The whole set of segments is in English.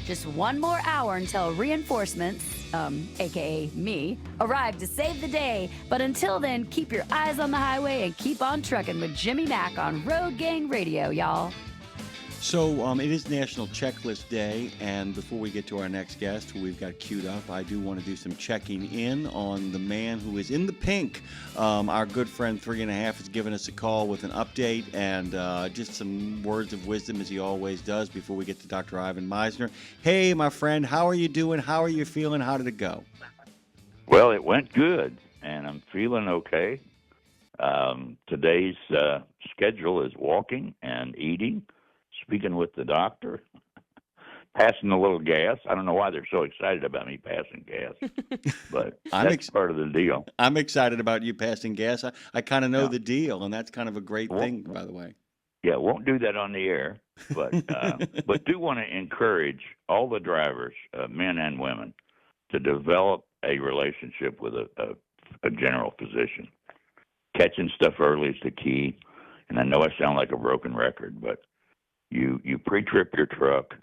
Just one more hour until reinforcements, aka me, arrive to save the day. But until then, keep your eyes on the highway and keep on trucking with Jimmy Mack on Road Gang Radio, y'all. So it is National Checklist Day, and before we get to our next guest, who we've got queued up, I do want to do some checking in on the man who is in the pink. Our good friend 3.5 has given us a call with an update and just some words of wisdom, as he always does, before we get to Dr. Ivan Misner. Hey, my friend, how are you doing? How are you feeling? How did it go? Well, it went good, and I'm feeling okay. Today's schedule is walking and eating, speaking with the doctor, passing a little gas. I don't know why they're so excited about me passing gas, but that's part of the deal. I'm excited about you passing gas. I kind of know the deal, and that's kind of a great thing, by the way. Yeah, won't do that on the air, but do want to encourage all the drivers, men and women, to develop a relationship with a general physician. Catching stuff early is the key, and I know I sound like a broken record, but you pre-trip your truck,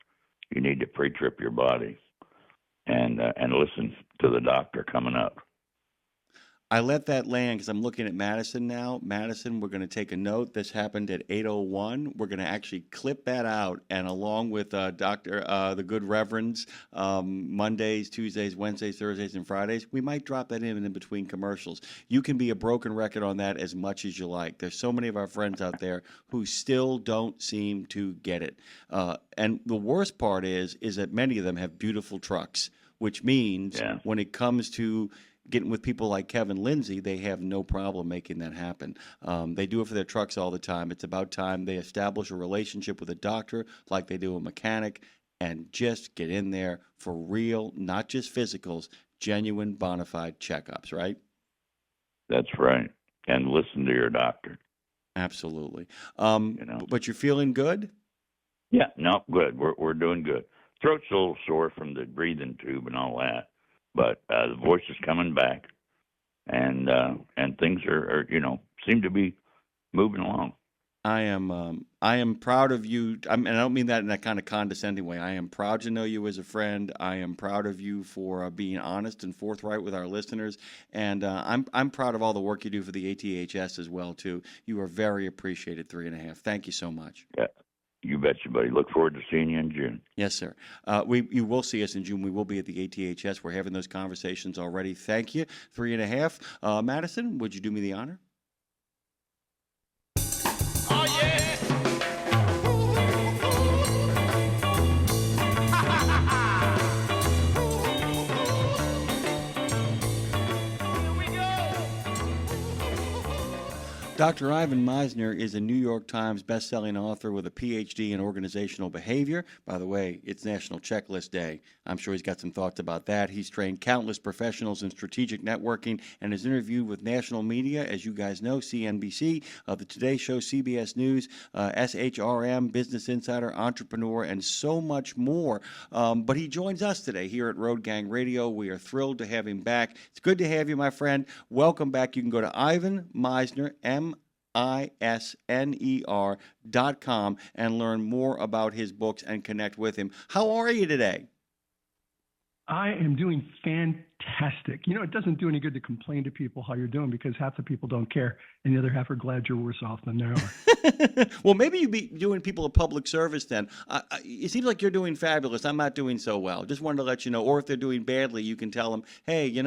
you need to pre-trip your body, and listen to the doctor coming up. I let that land because I'm looking at Madison now. Madison, we're going to take a note. This happened at 8:01. We're going to actually clip that out, and along with the good reverends, Mondays, Tuesdays, Wednesdays, Thursdays, and Fridays, we might drop that in between commercials. You can be a broken record on that as much as you like. There's so many of our friends out there who still don't seem to get it. And the worst part is that many of them have beautiful trucks, which means when it comes to getting with people like Kevin Lindsay, they have no problem making that happen. They do it for their trucks all the time. It's about time they establish a relationship with a doctor like they do a mechanic and just get in there for real, not just physicals, genuine bona fide checkups, right? That's right. And listen to your doctor. Absolutely. But you're feeling good? Yeah, no, good. We're doing good. Throat's a little sore from the breathing tube and all that. But the voice is coming back, and things are seem to be moving along. I am proud of you, and I don't mean that in that kind of condescending way. I am proud to know you as a friend. I am proud of you for being honest and forthright with our listeners, and I'm proud of all the work you do for the ATHS as well too. You are very appreciated, 3.5. Thank you so much. Yeah. You betcha, buddy. Look forward to seeing you in June. Yes, sir. You will see us in June. We will be at the ATHS. We're having those conversations already. Thank you. 3.5. Madison, would you do me the honor? Oh, yeah. Dr. Ivan Misner is a New York Times bestselling author with a PhD in organizational behavior. By the way, it's National Checklist Day. I'm sure he's got some thoughts about that. He's trained countless professionals in strategic networking and has interviewed with national media, as you guys know, CNBC, The Today Show, CBS News, SHRM, Business Insider, Entrepreneur, and so much more. But he joins us today here at Road Gang Radio. We are thrilled to have him back. It's good to have you, my friend. Welcome back. You can go to Ivan Misner, MISNER.com and learn more about his books and connect with him. How are you today? I am doing fantastic. It doesn't do any good to complain to people how you're doing because half the people don't care and the other half are glad you're worse off than they are. Well, maybe you'd be doing people a public service then. It seems like you're doing fabulous. I'm not doing so well. Just wanted to let you know. Or if they're doing badly, you can tell them, hey, you're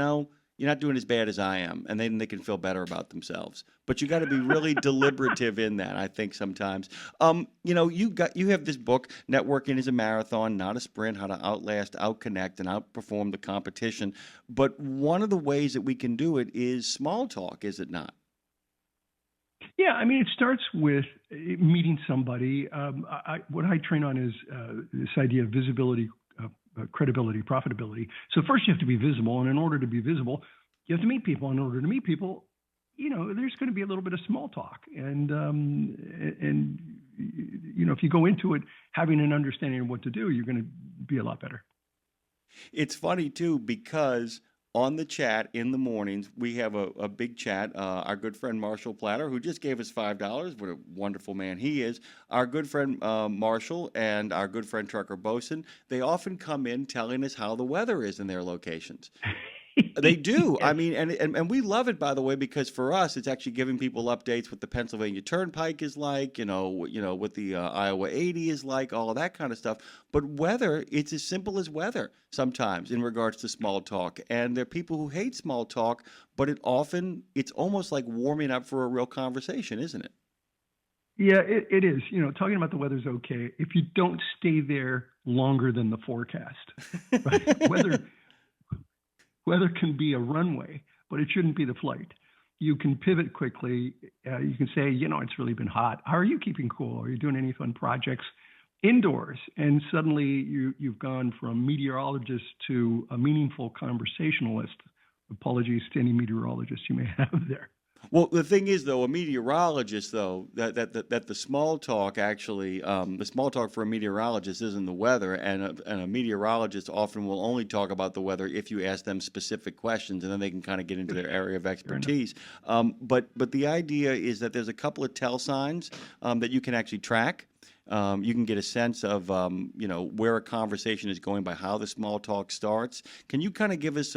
not doing as bad as I am, and then they can feel better about themselves. But you got to be really deliberative in that, I think, sometimes. You have this book, Networking is a Marathon, Not a Sprint, How to Outlast, Outconnect, and Outperform the Competition. But one of the ways that we can do it is small talk, is it not? Yeah, it starts with meeting somebody. What I train on is this idea of visibility, credibility, profitability. So first you have to be visible, and in order to be visible, you have to meet people. In order to meet people, there's going to be a little bit of small talk, and if you go into it having an understanding of what to do, you're going to be a lot better. It's funny too because on the chat in the mornings, we have a big chat. Our good friend Marshall Platter, who just gave us $5, what a wonderful man he is. Our good friend Marshall and our good friend Trucker Bosun, they often come in telling us how the weather is in their locations. They do. Yes. I mean, and we love it, by the way, because for us, it's actually giving people updates what the Pennsylvania Turnpike is like, what the Iowa 80 is like, all of that kind of stuff. But weather, it's as simple as weather sometimes in regards to small talk. And there are people who hate small talk, but it's almost like warming up for a real conversation, isn't it? Yeah, it is. Talking about the weather's okay if you don't stay there longer than the forecast. Right? Weather can be a runway, but it shouldn't be the flight. You can pivot quickly. You can say, it's really been hot. How are you keeping cool? Are you doing any fun projects indoors? And suddenly you've gone from meteorologist to a meaningful conversationalist. Apologies to any meteorologists you may have there. Well, the thing is, though, a meteorologist, though, that the small talk actually, the small talk for a meteorologist isn't the weather, and a meteorologist often will only talk about the weather if you ask them specific questions, and then they can kind of get into their area of expertise. But the idea is that there's a couple of tell signs that you can actually track. You can get a sense of, where a conversation is going by how the small talk starts. Can you kind of give us,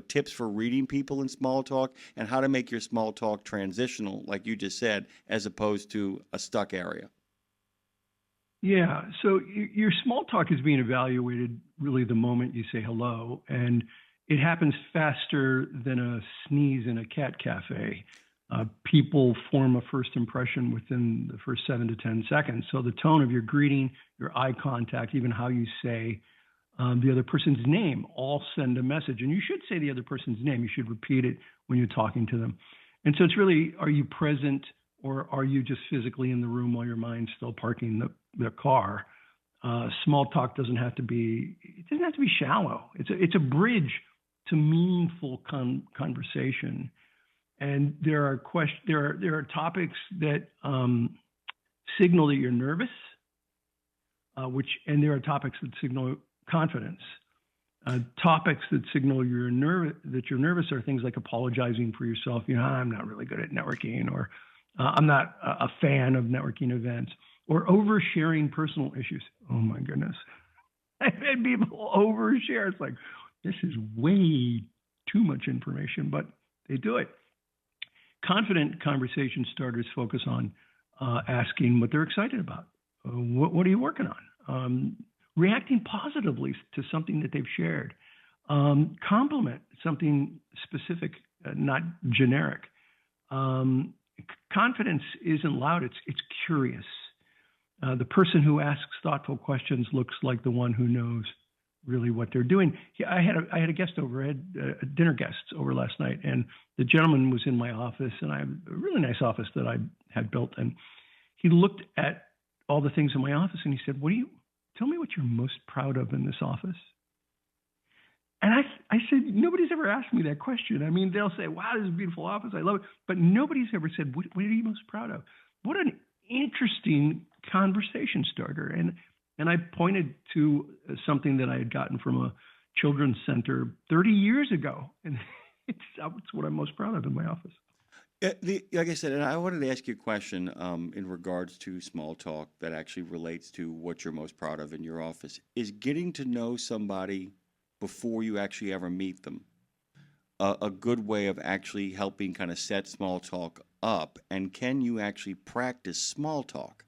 tips for reading people in small talk and how to make your small talk transitional, like you just said, as opposed to a stuck area? Yeah. So your small talk is being evaluated really the moment you say hello, and it happens faster than a sneeze in a cat cafe. People form a first impression within the first 7 to 10 seconds. So the tone of your greeting, your eye contact, even how you say the other person's name, all send a message. And you should say the other person's name. You should repeat it when you're talking to them. And so it's really, are you present or are you just physically in the room while your mind's still parking the car? Small talk doesn't have to be shallow. It's a bridge to meaningful conversation. And there are topics that signal that you're nervous, and there are topics that signal confidence. Topics that signal that you're nervous are things like apologizing for yourself. I'm not really good at networking, or I'm not a fan of networking events, or oversharing personal issues. Oh my goodness, I've had people overshare. It's like, this is way too much information, but they do it. Confident conversation starters focus on asking what they're excited about. What are you working on? Reacting positively to something that they've shared. Compliment something specific, not generic. Confidence isn't loud, it's curious. The person who asks thoughtful questions looks like the one who knows really what they're doing. I had a guest over, I had dinner guests over last night, and the gentleman was in my office, and I have a really nice office that I had built, and he looked at all the things in my office and he said, tell me what you're most proud of in this office? And I said, nobody's ever asked me that question. I mean, they'll say, wow, this is a beautiful office, I love it, but nobody's ever said, what are you most proud of? What an interesting conversation starter. And I pointed to something that I had gotten from a children's center 30 years ago. And it's what I'm most proud of in my office. Like I said, and I wanted to ask you a question in regards to small talk that actually relates to what you're most proud of in your office. Is getting to know somebody before you actually ever meet them a good way of actually helping kind of set small talk up? And can you actually practice small talk?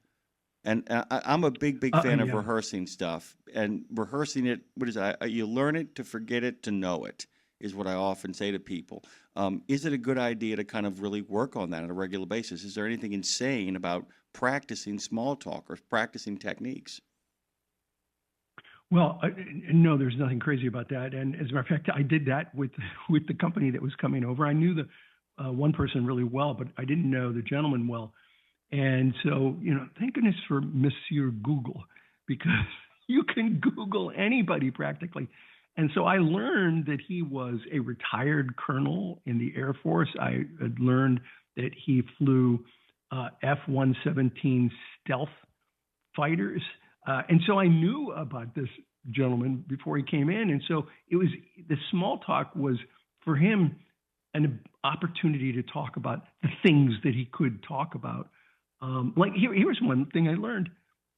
And I'm a big fan of rehearsing stuff, and rehearsing it. What is it? You learn it to forget it to know it, is what I often say to people. Is it a good idea to kind of really work on that on a regular basis? Is there anything insane about practicing small talk or practicing techniques? Well, no, there's nothing crazy about that. And as a matter of fact, I did that with the company that was coming over. I knew the one person really well, but I didn't know the gentleman well. And so, thank goodness for Monsieur Google, because you can Google anybody practically. And so I learned that he was a retired colonel in the Air Force. I had learned that he flew F-117 stealth fighters. And so I knew about this gentleman before he came in. And so the small talk was for him an opportunity to talk about the things that he could talk about. Here's one thing I learned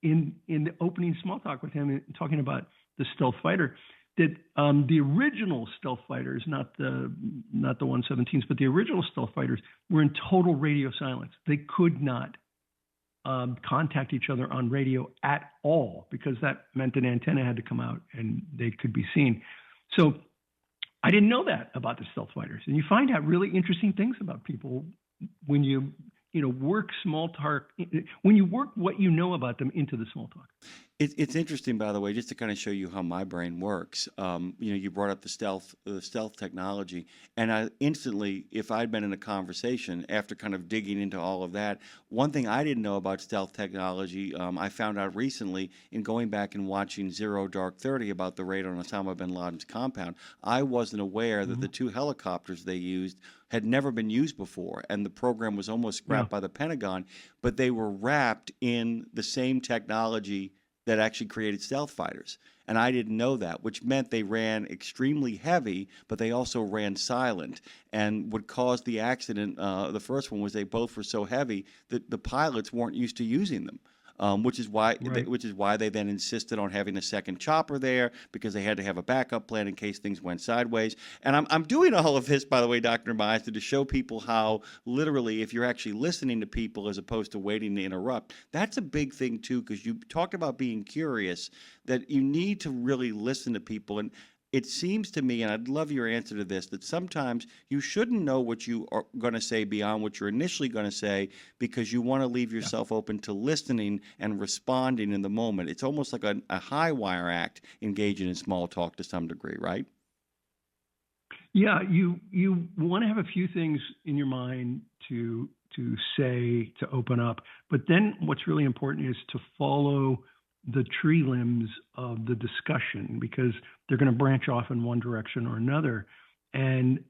in the opening small talk with him, talking about the stealth fighter, that the original stealth fighters, not the 117s, but the original stealth fighters were in total radio silence. They could not contact each other on radio at all, because that meant an antenna had to come out and they could be seen. So I didn't know that about the stealth fighters. And you find out really interesting things about people when you work small talk, when you work what you know about them into the small talk. It's interesting, by the way, just to kind of show you how my brain works. You brought up the stealth technology, and I instantly, if I'd been in a conversation after kind of digging into all of that, one thing I didn't know about stealth technology, I found out recently in going back and watching Zero Dark 30 about the raid on Osama bin Laden's compound. I wasn't aware that the two helicopters they used had never been used before, and the program was almost scrapped by the Pentagon, but they were wrapped in the same technology that actually created stealth fighters. And I didn't know that, which meant they ran extremely heavy, but they also ran silent. And what caused the accident, the first one, was they both were so heavy that the pilots weren't used to using them. Which is why they then insisted on having a second chopper there, because they had to have a backup plan in case things went sideways. And I'm doing all of this, by the way, Dr. Misner, to show people how literally, if you're actually listening to people as opposed to waiting to interrupt, that's a big thing too, because you talked about being curious, that you need to really listen to people. And it seems to me, and I'd love your answer to this, that sometimes you shouldn't know what you are going to say beyond what you're initially going to say, because you want to leave yourself open to listening and responding in the moment. It's almost like a high wire act engaging in small talk to some degree, right? Yeah, you want to have a few things in your mind to say, to open up. But then what's really important is to follow the tree limbs of the discussion, because they're going to branch off in one direction or another. And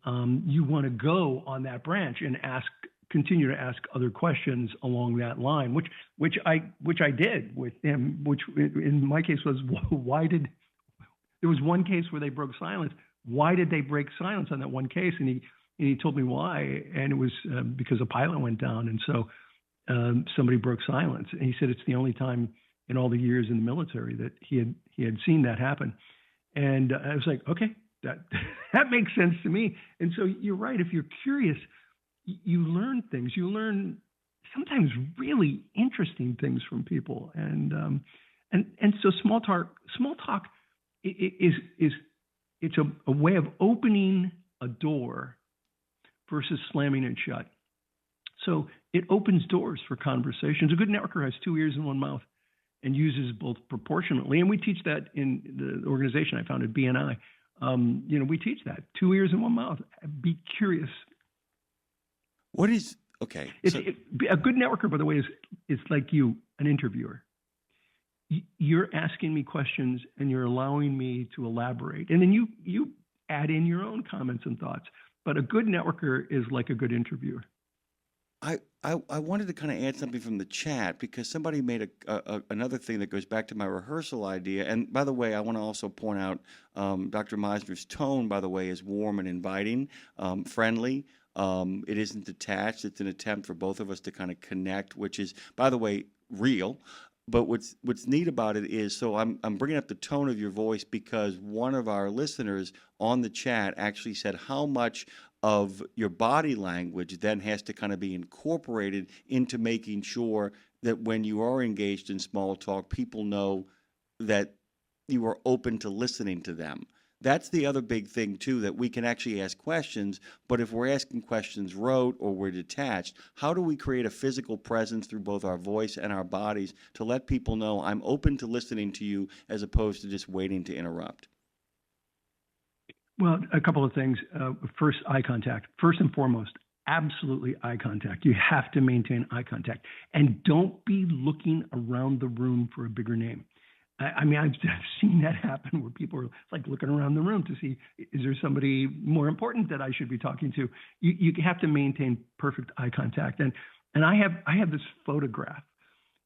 you want to go on that branch and continue to ask other questions along that line, which I did with him, which in my case was, there was one case where they broke silence. Why did they break silence on that one case? And he told me why. And it was because a pilot went down. And so somebody broke silence. And he said it's the only time in all the years in the military that he had seen that happen. And I was like, okay, that makes sense to me. And so you're right. If you're curious, you learn things. You learn sometimes really interesting things from people. And so small talk is it's a way of opening a door versus slamming it shut. So it opens doors for conversations. A good networker has 2 ears and 1 mouth, and uses both proportionately. And we teach that in the organization I founded, BNI. We teach that. 2 ears and 1 mouth. Be curious. What is, okay. A good networker, by the way, is like you, an interviewer. You're asking me questions and you're allowing me to elaborate. And then you add in your own comments and thoughts. But a good networker is like a good interviewer. I wanted to kind of add something from the chat, because somebody made another thing that goes back to my rehearsal idea. And by the way, I want to also point out Dr. Misner's tone, by the way, is warm and inviting, friendly. It isn't detached. It's an attempt for both of us to kind of connect, which is, by the way, real. But what's neat about it is, so I'm bringing up the tone of your voice because one of our listeners on the chat actually said how much of your body language then has to kind of be incorporated into making sure that when you are engaged in small talk, people know that you are open to listening to them. That's the other big thing, too, that we can actually ask questions, but if we're asking questions rote or we're detached, how do we create a physical presence through both our voice and our bodies to let people know I'm open to listening to you as opposed to just waiting to interrupt? Well, a couple of things. First, eye contact. First and foremost, absolutely eye contact. You have to maintain eye contact. And don't be looking around the room for a bigger name. I mean, I've seen that happen where people are like looking around the room to see, is there somebody more important that I should be talking to? You have to maintain perfect eye contact. And I have this photograph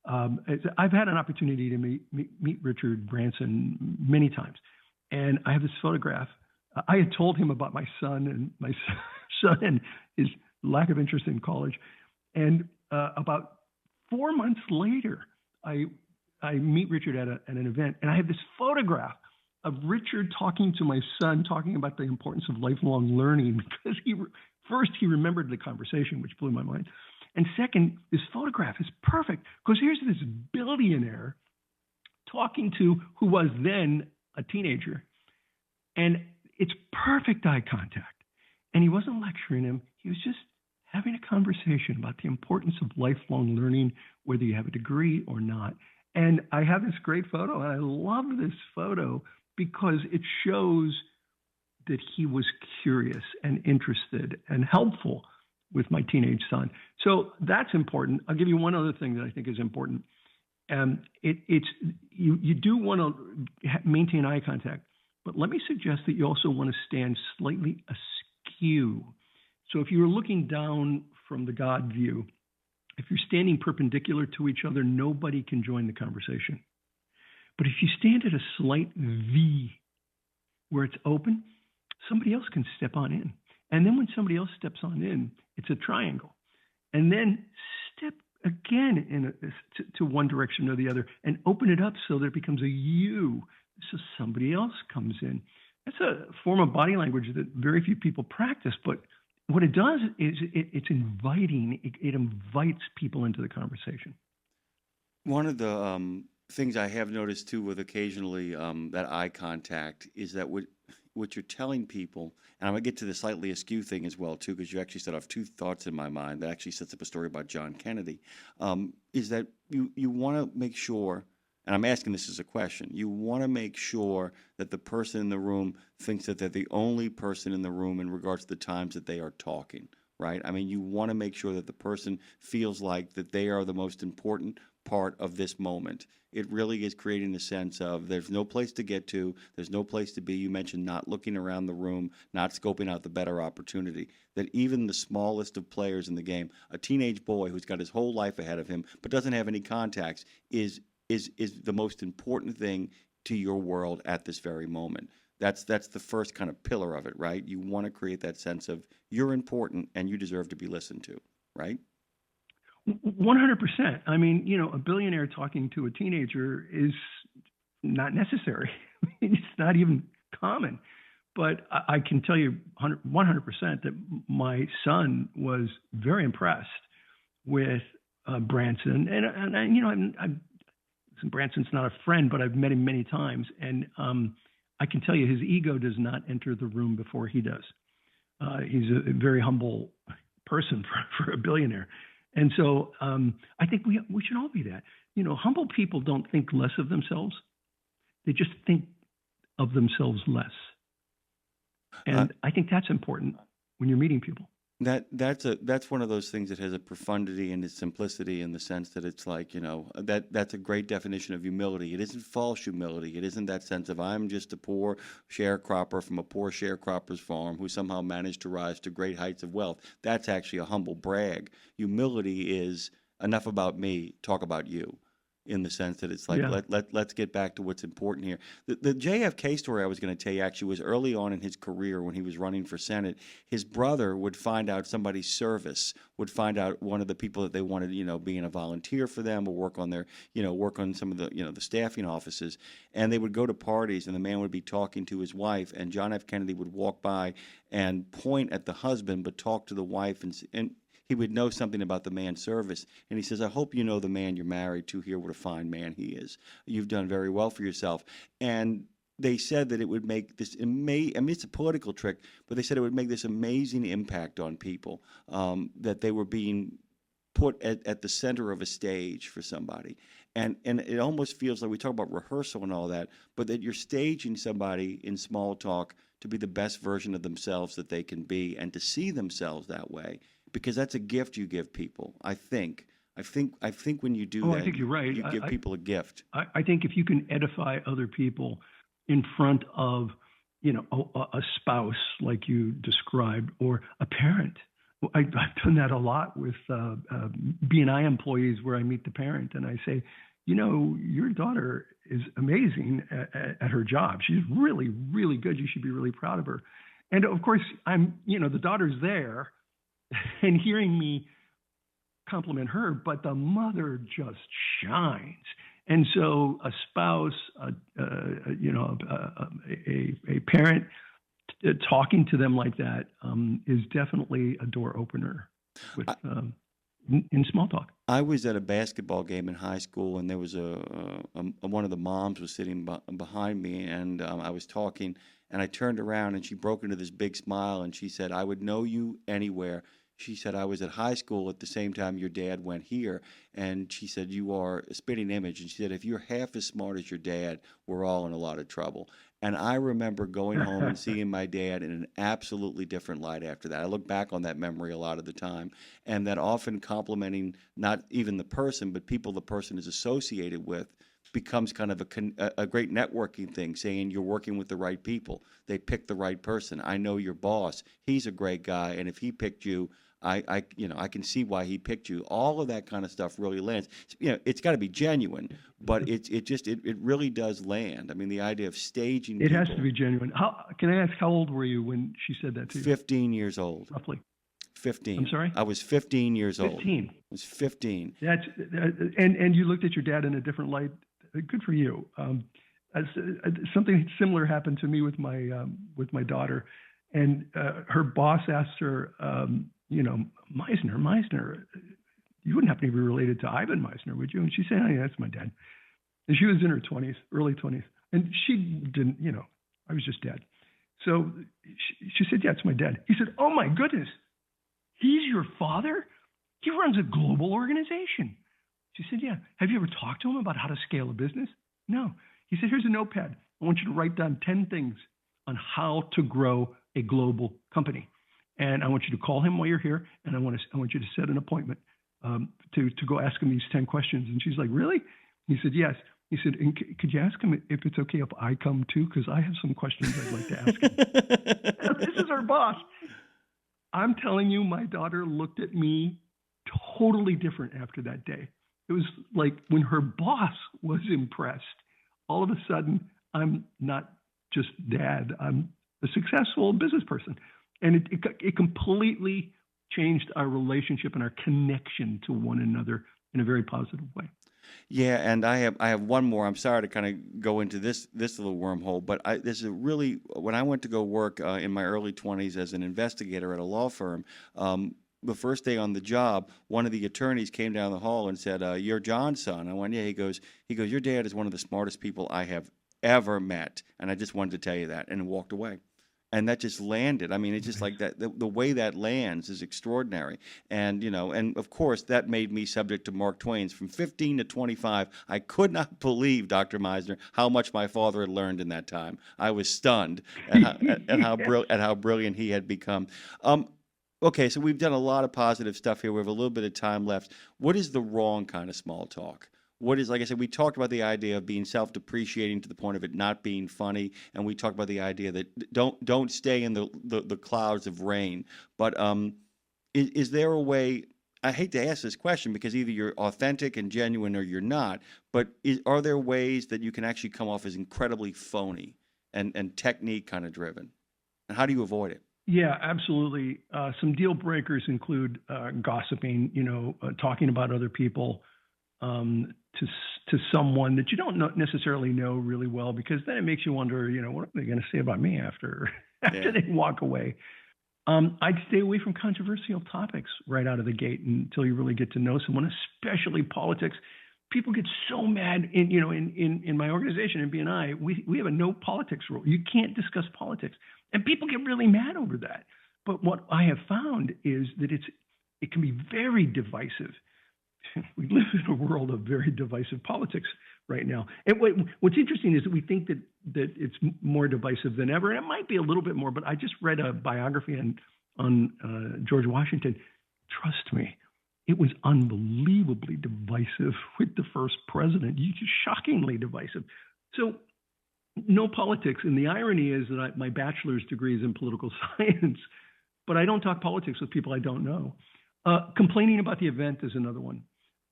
I've had an opportunity to meet Richard Branson many times, and I have this photograph. I had told him about my son and his lack of interest in college, and about 4 months later, I meet Richard at an event, and I have this photograph of Richard talking to my son, talking about the importance of lifelong learning, because he remembered the conversation, which blew my mind. And second, this photograph is perfect because here's this billionaire talking to who was then a teenager, and it's perfect eye contact. And he wasn't lecturing him. He was just having a conversation about the importance of lifelong learning, whether you have a degree or not. And I have this great photo, and I love this photo because it shows that he was curious and interested and helpful with my teenage son. So that's important. I'll give you one other thing that I think is important. You do want to maintain eye contact, but let me suggest that you also want to stand slightly askew. So if you were looking down from the God view, if you're standing perpendicular to each other, nobody can join the conversation. But if you stand at a slight V where it's open, somebody else can step on in. And then when somebody else steps on in, it's a triangle. And then step again to one direction or the other and open it up so that it becomes a U. So somebody else comes in. That's a form of body language that very few people practice, but what it does is it's inviting. It invites people into the conversation. One of the things I have noticed too with occasionally that eye contact is that what you're telling people, and I'm going to get to the slightly askew thing as well too, because you actually set off two thoughts in my mind that actually sets up a story about John Kennedy, is that you want to make sure, and I'm asking this as a question, you want to make sure that the person in the room thinks that they're the only person in the room in regards to the times that they are talking, right? I mean, you want to make sure that the person feels like that they are the most important part of this moment. It really is creating a sense of there's no place to get to, there's no place to be. You mentioned not looking around the room, not scoping out the better opportunity, that even the smallest of players in the game, a teenage boy who's got his whole life ahead of him but doesn't have any contacts, is the most important thing to your world at this very moment. That's the first kind of pillar of it, right? You want to create that sense of you're important and you deserve to be listened to, right? 100%. I mean, a billionaire talking to a teenager is not necessary. It's not even common. But I can tell you 100% that my son was very impressed with Branson. And Branson's not a friend, but I've met him many times. And I can tell you his ego does not enter the room before he does. He's a very humble person for a billionaire. And so I think we should all be that. Humble people don't think less of themselves. They just think of themselves less. And I think that's important when you're meeting people. That's one of those things that has a profundity and its simplicity in the sense that it's like, that's a great definition of humility. It isn't false humility. It isn't that sense of I'm just a poor sharecropper from a poor sharecropper's farm who somehow managed to rise to great heights of wealth. That's actually a humble brag. Humility is enough about me, talk about you. In the sense that it's like, let's get back to what's important here. The JFK story I was going to tell you actually was early on in his career when he was running for Senate. His brother would find out somebody's service, would find out one of the people that they wanted, being a volunteer for them or work on their, work on some of the, the staffing offices. And they would go to parties and the man would be talking to his wife and John F. Kennedy would walk by and point at the husband but talk to the wife and he would know something about the man's service. And he says, I hope you know the man you're married to here, what a fine man he is. You've done very well for yourself. And they said that it would make this it's a political trick, but they said it would make this amazing impact on people, that they were being put at the center of a stage for somebody. And it almost feels like we talk about rehearsal and all that, but that you're staging somebody in small talk to be the best version of themselves that they can be and to see themselves that way. Because that's a gift you give people. I think when you do that, I think you're right. You give people a gift. I think if you can edify other people in front of, a spouse like you described, or a parent, I've done that a lot with B&I employees where I meet the parent and I say, your daughter is amazing at her job. She's really, really good. You should be really proud of her. And of course, the daughter's there and hearing me compliment her, but the mother just shines. And so a spouse, a parent talking to them like that is definitely a door opener with in small talk. I was at a basketball game in high school, and there was one of the moms was sitting behind me, and I was talking, and I turned around, and she broke into this big smile, and she said, "I would know you anywhere." She said, "I was at high school at the same time your dad went here." And she said, "You are a spitting image." And she said, "If you're half as smart as your dad, we're all in a lot of trouble." And I remember going home and seeing my dad in an absolutely different light after that. I look back on that memory a lot of the time. And that often complimenting not even the person, but people the person is associated with becomes kind of a great networking thing, saying you're working with the right people. They picked the right person. I know your boss. He's a great guy. And if he picked you, I can see why he picked you. All of that kind of stuff really lands. It's got to be genuine, but it really does land. I mean, the idea of staging. It has to be genuine. Can I ask how old were you when she said that to you? 15 years old. Roughly. 15. I'm sorry? I was 15 years old. 15. I was 15. And you looked at your dad in a different light. Good for you. Something similar happened to me with my daughter, and her boss asked her, Misner, you wouldn't happen to be related to Ivan Misner, would you? And she said, "Oh, yeah, that's my dad." And she was in her 20s, early 20s. And she didn't, I was just dad. So she said, "Yeah, it's my dad." He said, "Oh, my goodness, he's your father? He runs a global organization." She said, "Yeah. Have you ever talked to him about how to scale a business?" "No." He said, "Here's a notepad. I want you to write down 10 things on how to grow a global company. And I want you to call him while you're here, and I want you to set an appointment to go ask him these 10 questions." And she's like, "Really?" He said, "Yes." He said, "And could you ask him if it's okay if I come too? Because I have some questions I'd like to ask him." This is our boss. I'm telling you, my daughter looked at me totally different after that day. It was like when her boss was impressed, all of a sudden, I'm not just dad, I'm a successful business person. And it completely changed our relationship and our connection to one another in a very positive way. Yeah, and I have one more. I'm sorry to kind of go into this little wormhole, but this is really when I went to go work in my early 20s as an investigator at a law firm. The first day on the job, one of the attorneys came down the hall and said, "You're John's son." I went, "Yeah." He goes, "Your dad is one of the smartest people I have ever met, and I just wanted to tell you that," and walked away. And that just landed. I mean, it's just like that. The way that lands is extraordinary. And, and of course, that made me subject to Mark Twain's From 15 to 25. I could not believe, Dr. Misner, how much my father had learned in that time. I was stunned at how brilliant he had become. Okay, so we've done a lot of positive stuff here. We have a little bit of time left. What is the wrong kind of small talk? What is, like I said, we talked about the idea of being self-depreciating to the point of it not being funny, and we talked about the idea that don't stay in the clouds of rain. But is there a way? I hate to ask this question because either you're authentic and genuine or you're not. But are there ways that you can actually come off as incredibly phony and technique kind of driven? And how do you avoid it? Yeah, absolutely. Some deal breakers include gossiping, talking about other people to someone that you don't necessarily know really well, because then it makes you wonder, what are they going to say about me after they walk away? I'd stay away from controversial topics right out of the gate until you really get to know someone, especially politics. People get so mad in my organization in B&I, we have a no politics rule. You can't discuss politics. And people get really mad over that. But what I have found is that it can be very divisive. We live in a world of very divisive politics right now. And what's interesting is that we think that it's more divisive than ever. And it might be a little bit more, but I just read a biography on George Washington. Trust me, it was unbelievably divisive with the first president. Shockingly divisive. So no politics. And the irony is that my bachelor's degree is in political science, but I don't talk politics with people I don't know. Complaining about the event is another one.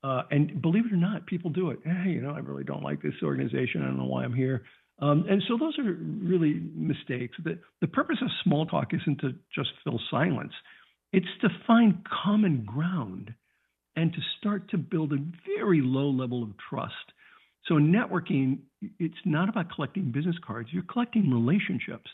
And believe it or not, people do it. Hey, I really don't like this organization. I don't know why I'm here. And so those are really mistakes. The purpose of small talk isn't to just fill silence. It's to find common ground and to start to build a very low level of trust. So in networking, it's not about collecting business cards. You're collecting relationships,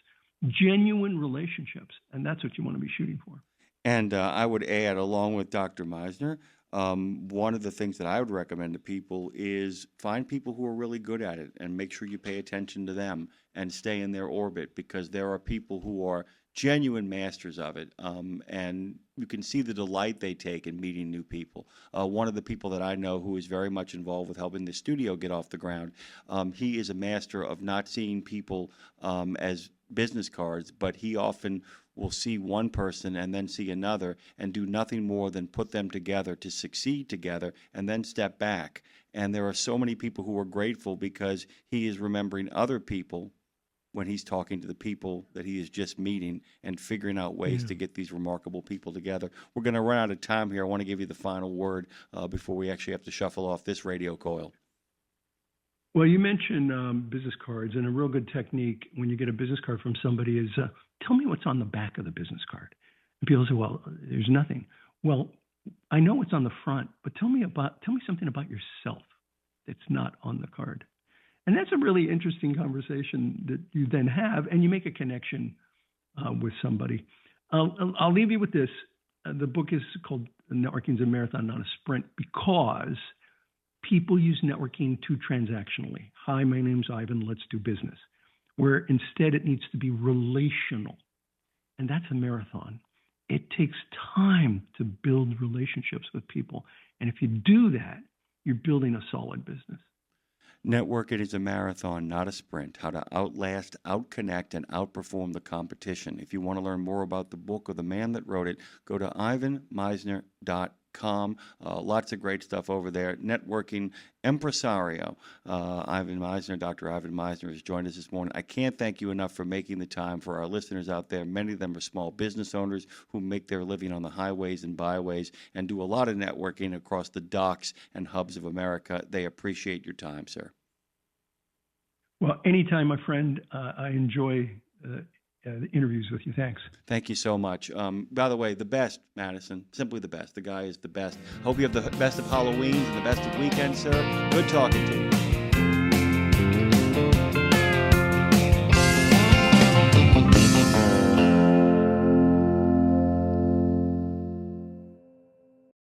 genuine relationships. And that's what you want to be shooting for. And I would add, along with Dr. Misner, one of the things that I would recommend to people is find people who are really good at it and make sure you pay attention to them and stay in their orbit, because there are people who are genuine masters of it, and you can see the delight they take in meeting new people. One of the people that I know who is very much involved with helping the studio get off the ground, he is a master of not seeing people as business cards, but he often will see one person and then see another and do nothing more than put them together to succeed together and then step back. And there are so many people who are grateful because he is remembering other people when he's talking to the people that he is just meeting and figuring out ways to get these remarkable people together. We're going to run out of time here. I want to give you the final word before we actually have to shuffle off this radio coil. Well, you mentioned business cards, and a real good technique when you get a business card from somebody is tell me what's on the back of the business card. And people say, well, there's nothing. Well, I know what's on the front, but tell me something about yourself that's not on the card. And that's a really interesting conversation that you then have, and you make a connection with somebody. I'll leave you with this. The book is called Networking is a Marathon, Not a Sprint, because people use networking too transactionally. Hi, my name's Ivan, let's do business. Where instead it needs to be relational. And that's a marathon. It takes time to build relationships with people. And if you do that, you're building a solid business. Networking is a marathon, not a sprint. How to outlast, outconnect, and outperform the competition. If you want to learn more about the book or the man that wrote it, go to ivanmisner.com. Lots of great stuff over there. Networking impresario. Ivan Misner, Dr. Ivan Misner, has joined us this morning. I can't thank you enough for making the time for our listeners out there. Many of them are small business owners who make their living on the highways and byways and do a lot of networking across the docks and hubs of America. They appreciate your time, sir. Well, anytime, my friend. I enjoy the interviews with you. Thanks. Thank you so much. By the way, the best, Madison, simply the best. The guy is the best. Hope you have the best of Halloweens and the best of weekends, sir. Good talking to you.